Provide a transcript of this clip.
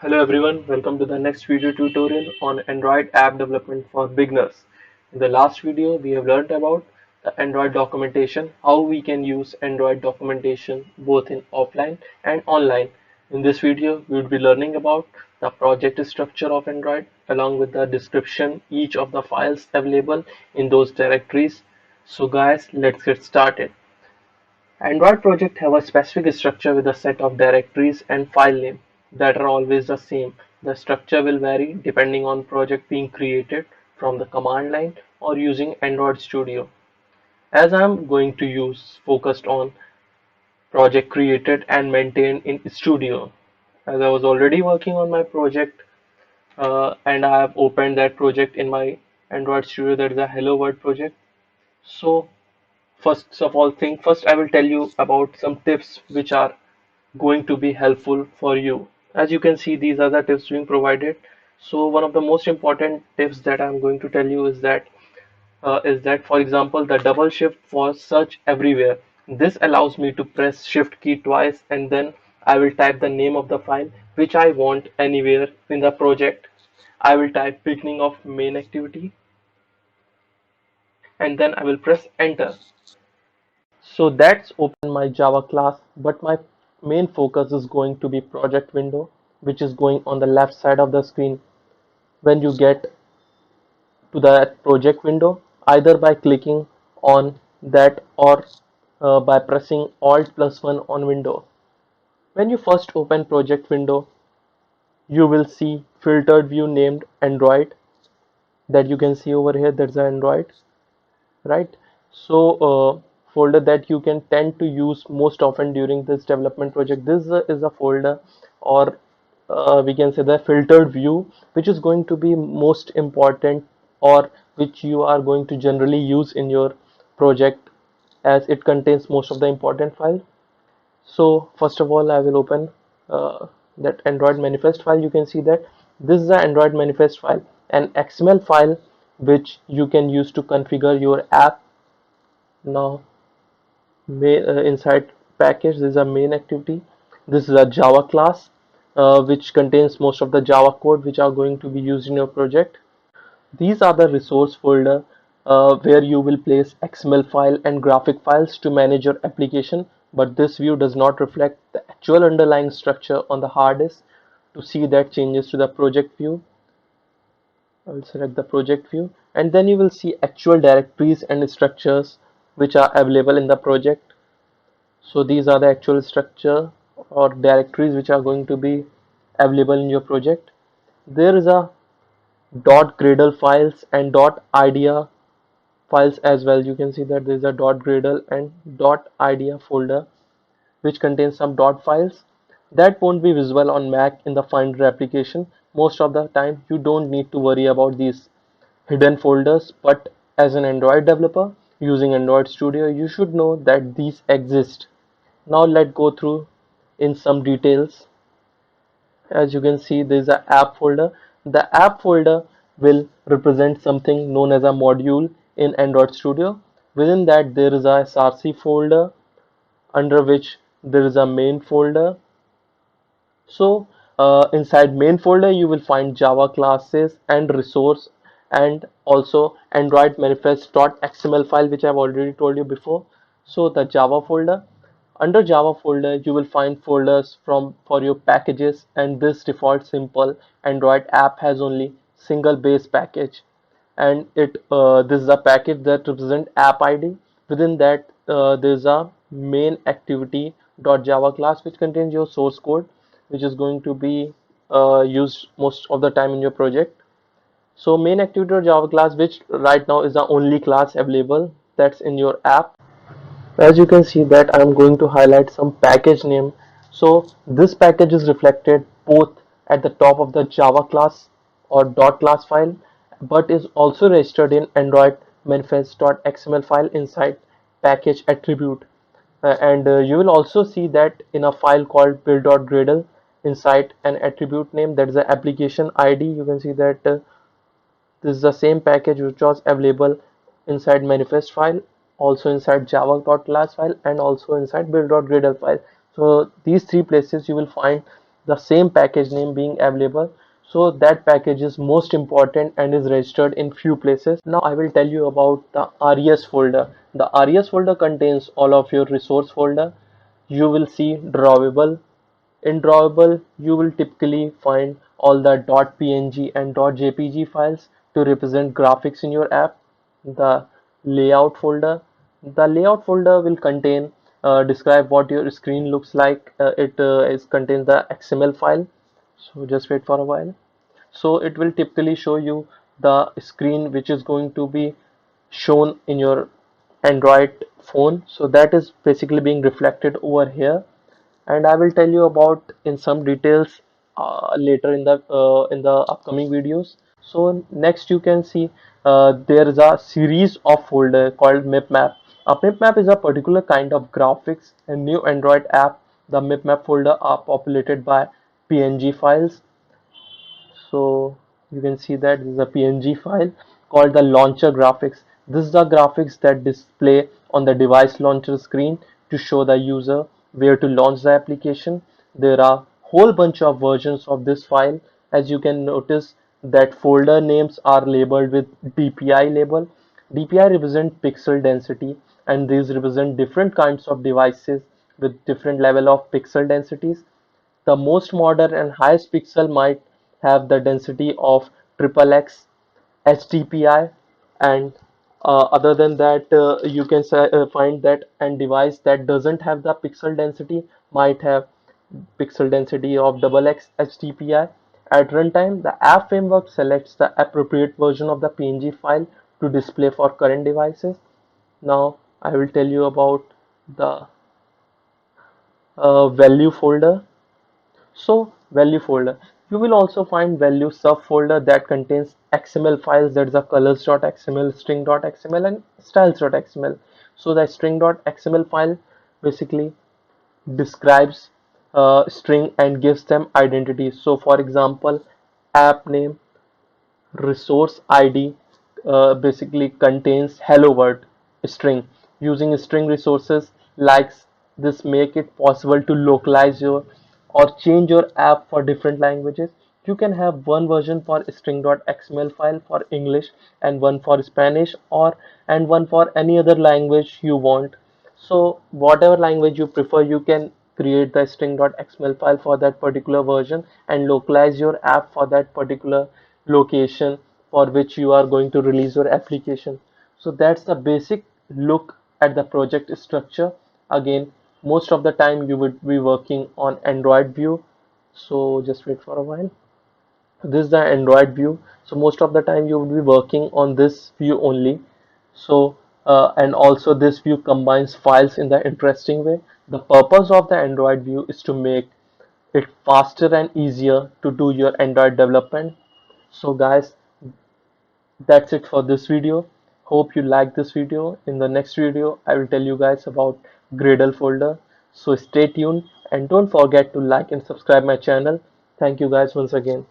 Hello everyone, welcome to the next video tutorial on Android app development for beginners. In the last video, we have learned about the Android documentation, how we can use Android documentation both in offline and online. In this video, we will be learning about the project structure of Android along with the description, each of the files available in those directories. So guys, let's get started. Android projects have a specific structure with a set of directories and file name that are always the same. The structure will vary depending on project being created from the command line or using Android Studio. As I am going to use focused on project created and maintained in Studio. As I was already working on my project and I have opened that project in my Android Studio, that is a Hello World project. So first of all thing, first I will tell you about some tips which are going to be helpful for you. As you can see, these are the tips being provided. So one of the most important tips that I'm going to tell you is that for example the double shift for search everywhere. This allows me to press shift key twice and then I will type the name of the file which I want anywhere in the project. I will type beginning of main activity and then I will press enter. So that's open my Java class, but my main focus is going to be project window, which is going on the left side of the screen. When you get to that project window, either by clicking on that or by pressing Alt plus 1 on window. When you first open project window, you will see filtered view named Android that you can see over here. That's Android, right? So folder that you can tend to use most often during this development project, this is a folder, or we can say the filtered view, which is going to be most important, or which you are going to generally use in your project, as it contains most of the important files. So first of all I will open that Android manifest file. You can see that this is the Android manifest file, an XML file which you can use to configure your app. Now inside package, this is a main activity. This is a Java class which contains most of the Java code which are going to be used in your project. These are the resource folder where you will place XML file and graphic files to manage your application, but this view does not reflect the actual underlying structure on the hard disk. To see that changes to the project view, I will select the project view, and then you will see actual directories and structures which are available in the project. So these are the actual structure or directories which are going to be available in your project. There is a .gradle files and .idea files as well. You can see that there is a .gradle and .idea folder which contains some dot files that won't be visible on Mac in the Finder application. Most of the time you don't need to worry about these hidden folders, but as an Android developer using Android Studio, you should know that these exist. Now let's go through in some details. As you can see, there is a app folder. The app folder will represent something known as a module in Android Studio. Within that there is a src folder, under which there is a main folder. So inside main folder you will find Java classes and resource, and also Android manifest.xml file, which I've already told you before. So the Java folder, under Java folder you will find folders for your packages, and this default simple Android app has only single base package, and it this is a package that represent app ID. Within that there is a main activity .java class which contains your source code, which is going to be used most of the time in your project. So main activity .java class, which right now is the only class available that's in your app. As you can see that I'm going to highlight some package name. So this package is reflected both at the top of the Java class or .class file, but is also registered in Android manifest.xml file inside package attribute. And you will also see that in a file called build.gradle inside an attribute name, that is the application ID. You can see that this is the same package which was available inside manifest file, also inside java.class file, and also inside build.gradle file. So these three places you will find the same package name being available. So that package is most important and is registered in few places. Now I will tell you about the res folder. The res folder contains all of your resource folder. You will see drawable. In drawable, you will typically find all the .png and .jpg files to represent graphics in your app. The layout folder. The layout folder will contain describe what your screen looks like. It is contains the XML file. So just wait for a while. So it will typically show you the screen which is going to be shown in your Android phone. So that is basically being reflected over here, and I will tell you about in some details later in the upcoming videos. So next you can see there is a series of folder called MipMap. A MipMap is a particular kind of graphics and new Android app. The MipMap folder are populated by PNG files. So you can see that this is a PNG file called the launcher graphics. This is the graphics that display on the device launcher screen to show the user where to launch the application. There are whole bunch of versions of this file. As you can notice that folder names are labeled with DPI label. DPI represent pixel density, and these represent different kinds of devices with different level of pixel densities. The most modern and highest pixel might have the density of XXX HDPI, and other than that, you can find that and device that doesn't have the pixel density might have pixel density of XX HDPI. At runtime, the app framework selects the appropriate version of the PNG file to display for current devices. Now I will tell you about the value folder. So value folder, you will also find value subfolder that contains XML files, that is a colors.xml, string.xml and styles.xml. So the string.xml file basically describes string and gives them identities. So for example, app name resource id basically contains hello world string. Using string resources like this make it possible to localize your or change your app for different languages. You can have one version for string.xml file for English and one for Spanish, or and one for any other language you want. So whatever language you prefer, you can create the string.xml file for that particular version and localize your app for that particular location for which you are going to release your application. So that's the basic look at the project structure. Again, most of the time you would be working on Android view. So just wait for a while. This is the Android view. So most of the time you will be working on this view only. So and also this view combines files in the interesting way. The purpose of the Android view is to make it faster and easier to do your Android development. So guys, that's it for this video. Hope you like this video. In the next video I will tell you guys about Gradle folder. So stay tuned and don't forget to like and subscribe my channel. Thank you guys once again.